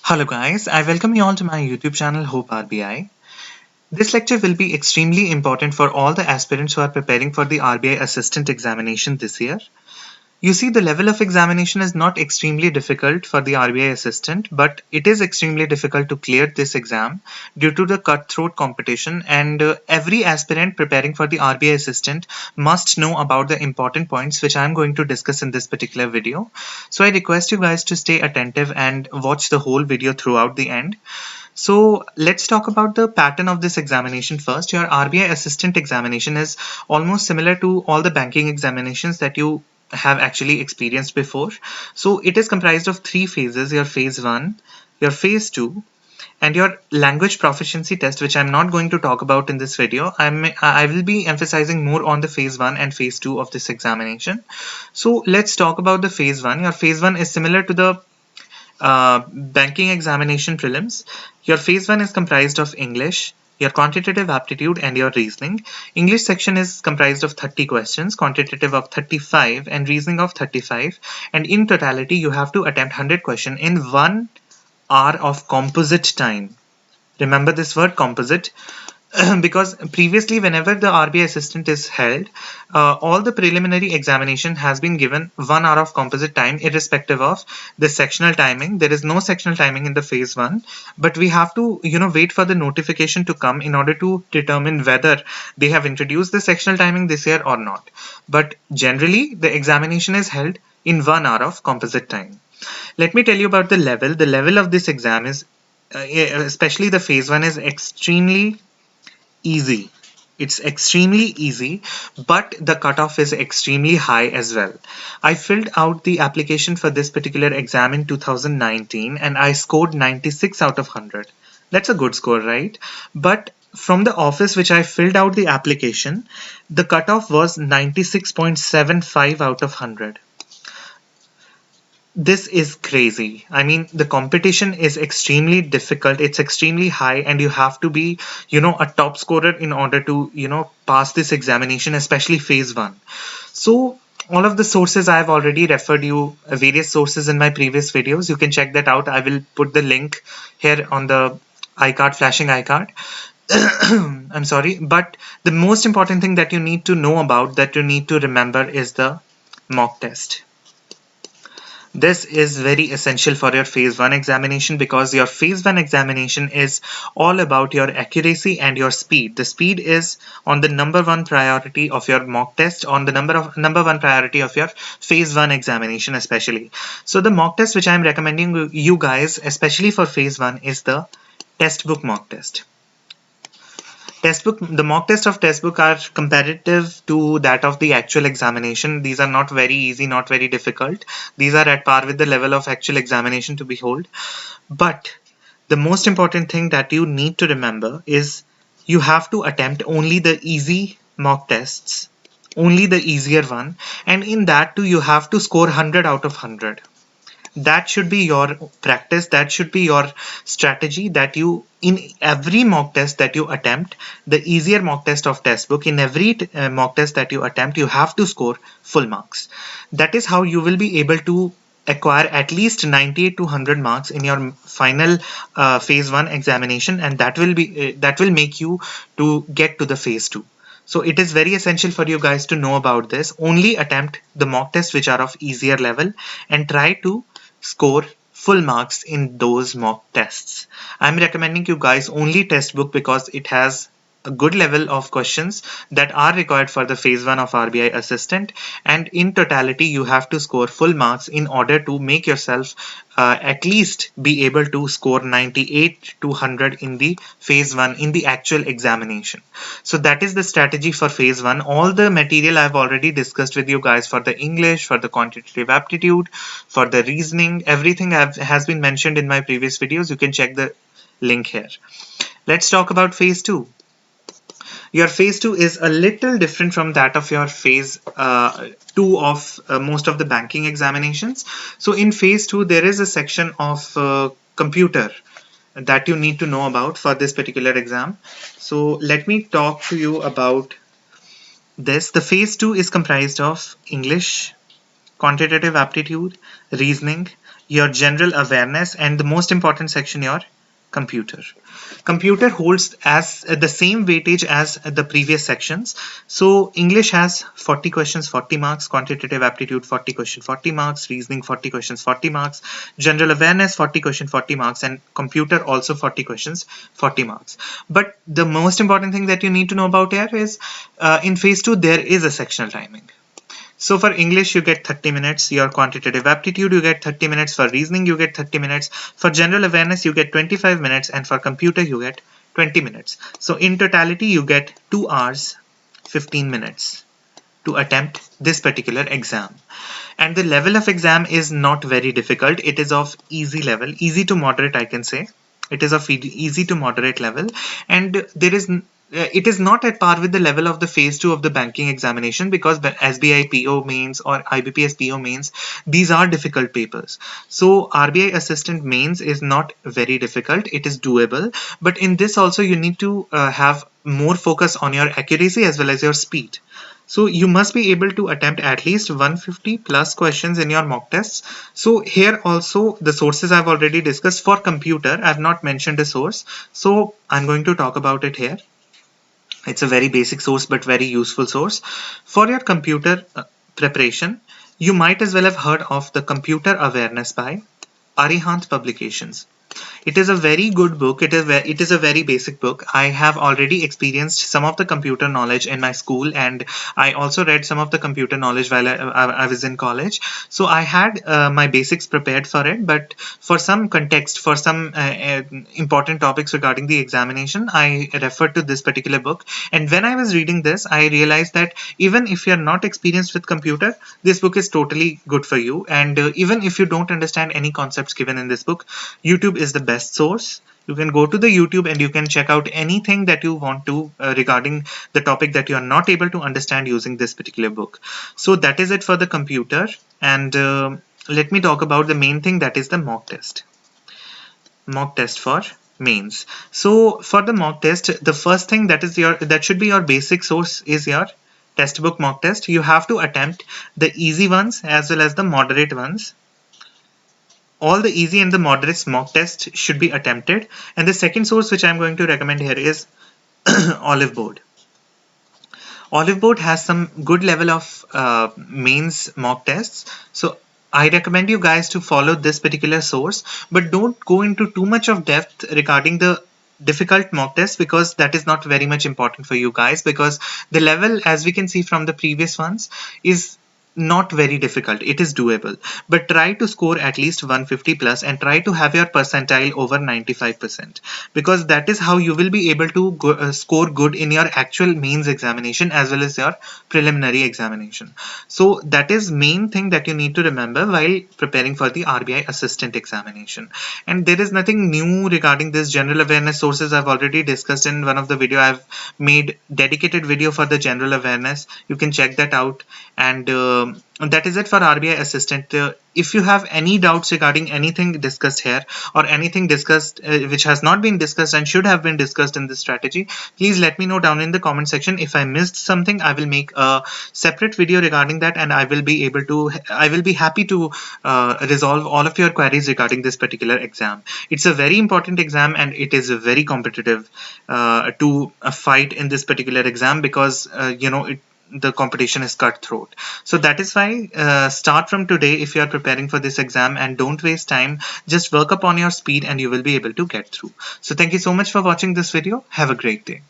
Hello guys, I welcome you all to my YouTube channel Hope RBI. This lecture will be extremely important for all the aspirants who are preparing for the RBI assistant examination this year. You see, the level of examination is not extremely difficult for the RBI assistant, but it is extremely difficult to clear this exam due to the cutthroat competition, and every aspirant preparing for the RBI assistant must know about the important points which I am going to discuss in this particular video. So I request you guys to stay attentive and watch the whole video throughout the end. So let's talk about the pattern of this examination first. Your RBI assistant examination is almost similar to all the banking examinations that you have actually experienced before. So it is comprised of three phases: your phase 1, your phase 2, and your language proficiency test, which I'm not going to talk about in this video. I will be emphasizing more on the phase 1 and phase 2 of this examination. So let's talk about the phase 1. Your phase 1 is similar to the banking examination prelims. Your phase 1 is comprised of English, your quantitative aptitude, and your reasoning. English section is comprised of 30 questions, quantitative of 35, and reasoning of 35. And in totality, you have to attempt 100 questions in 1 hour of composite time. Remember this word composite. Because previously, whenever the RBI assistant is held, all the preliminary examination has been given 1 hour of composite time, irrespective of the sectional timing. There is no sectional timing in the phase 1, but we have to wait for the notification to come in order to determine whether they have introduced the sectional timing this year or not. But generally, the examination is held in 1 hour of composite time. Let me tell you about the level. The level of this exam is, especially the phase 1, is extremely easy. It's extremely easy, but the cutoff is extremely high as well. I filled out the application for this particular exam in 2019 and I scored 96 out of 100. That's a good score, right? But from the office which I filled out the application, the cutoff was 96.75 out of 100. This is crazy. I mean, the competition is extremely difficult. It's extremely high, and you have to be, a top scorer in order to, pass this examination, especially phase 1. So all of the sources I've already referred you, various sources in my previous videos. You can check that out. I will put the link here on the iCard, flashing iCard. I'm sorry, but the most important thing that you need to know about, that you need to remember, is the mock test. This is very essential for your phase 1 examination, because your phase 1 examination is all about your accuracy and your speed. The speed is on the number 1 priority of your mock test, on the number 1 priority of your phase 1 examination especially. So the mock test which I am recommending you guys, especially for phase 1, is the test book mock test. The mock test of test book are comparative to that of the actual examination. These are not very easy, not very difficult. These are at par with the level of actual examination to behold. But the most important thing that you need to remember is you have to attempt only the easy mock tests, only the easier one. And in that too, you have to score 100 out of 100. That should be your practice. That should be your strategy, that you, in every mock test that you attempt, the easier mock test of test book, in every mock test that you attempt, you have to score full marks. That is how you will be able to acquire at least 98 to 100 marks in your final phase 1 examination, and that will make you to get to the phase 2. So it is very essential for you guys to know about this. Only attempt the mock tests which are of easier level and try to score full marks in those mock tests. I'm recommending you guys only test book, because it has a good level of questions that are required for the phase 1 of RBI assistant, and in totality you have to score full marks in order to make yourself at least be able to score 98 to 100 in the phase 1 in the actual examination. So that is the strategy for phase 1. All the material I've already discussed with you guys for the English, for the quantitative aptitude, for the reasoning, everything has been mentioned in my previous videos. You can check the link here. Let's talk about phase 2. Your phase 2 is a little different from that of your phase 2 of most of the banking examinations. So in phase 2, there is a section of computer that you need to know about for this particular exam. So let me talk to you about this. The phase 2 is comprised of English, quantitative aptitude, reasoning, your general awareness, and the most important section, your computer. Computer holds as the same weightage as the previous sections. So English has 40 questions, 40 marks, quantitative aptitude 40 questions, 40 marks, reasoning 40 questions, 40 marks, general awareness 40 questions, 40 marks, and computer also 40 questions, 40 marks. But the most important thing that you need to know about here is in phase 2 there is a sectional timing. So for English, you get 30 minutes. Your quantitative aptitude, you get 30 minutes. For reasoning, you get 30 minutes. For general awareness, you get 25 minutes. And for computer, you get 20 minutes. So in totality, you get 2 hours, 15 minutes to attempt this particular exam. And the level of exam is not very difficult. It is of easy level, easy to moderate, I can say. It is of easy to moderate level, and there is it is not at par with the level of the phase 2 of the banking examination, because the SBI PO mains or IBPS PO mains, these are difficult papers. So RBI assistant mains is not very difficult, it is doable, but in this also you need to have more focus on your accuracy as well as your speed. So you must be able to attempt at least 150 plus questions in your mock tests. So here also the sources I've already discussed. For computer, I've not mentioned a source, so I'm going to talk about it here. It's a very basic source but very useful source. For your computer preparation, you might as well have heard of the Computer Awareness by Arihant Publications. It is a very good book. It is a very basic book. I have already experienced some of the computer knowledge in my school, and I also read some of the computer knowledge while I was in college. So I had my basics prepared for it, but for some context, for some important topics regarding the examination, I referred to this particular book. And when I was reading this, I realized that even if you're not experienced with computer, this book is totally good for you. And even if you don't understand any concepts given in this book, YouTube is the best source. You can go to the YouTube and you can check out anything that you want to regarding the topic that you are not able to understand using this particular book. So that is it for the computer. And let me talk about the main thing, that is the mock test. Mock test for mains. So for the mock test, the first thing that should be your basic source is your textbook mock test. You have to attempt the easy ones as well as the moderate ones. All the easy and the moderate mock test should be attempted. And the second source which I'm going to recommend here is Olive Board. Olive Board has some good level of mains mock tests. So I recommend you guys to follow this particular source, but don't go into too much of depth regarding the difficult mock test, because that is not very much important for you guys, because the level, as we can see from the previous ones, is not very difficult. It is doable, but try to score at least 150 plus and try to have your percentile over 95%, because that is how you will be able to score good in your actual mains examination as well as your preliminary examination. So that is main thing that you need to remember while preparing for the RBI assistant examination. And there is nothing new regarding this. General awareness sources I've already discussed in one of the video. I've made dedicated video for the general awareness. You can check that out. And that is it for RBI assistant. If you have any doubts regarding anything discussed here or anything discussed which has not been discussed and should have been discussed in this strategy, please let me know down in the comment section. If I missed something, I will make a separate video regarding that, and I will be happy to resolve all of your queries regarding this particular exam. It's a very important exam and it is very competitive to fight in this particular exam, because the competition is cutthroat. So that is why start from today if you are preparing for this exam, and don't waste time. Just work upon your speed and you will be able to get through. So thank you so much for watching this video. Have a great day.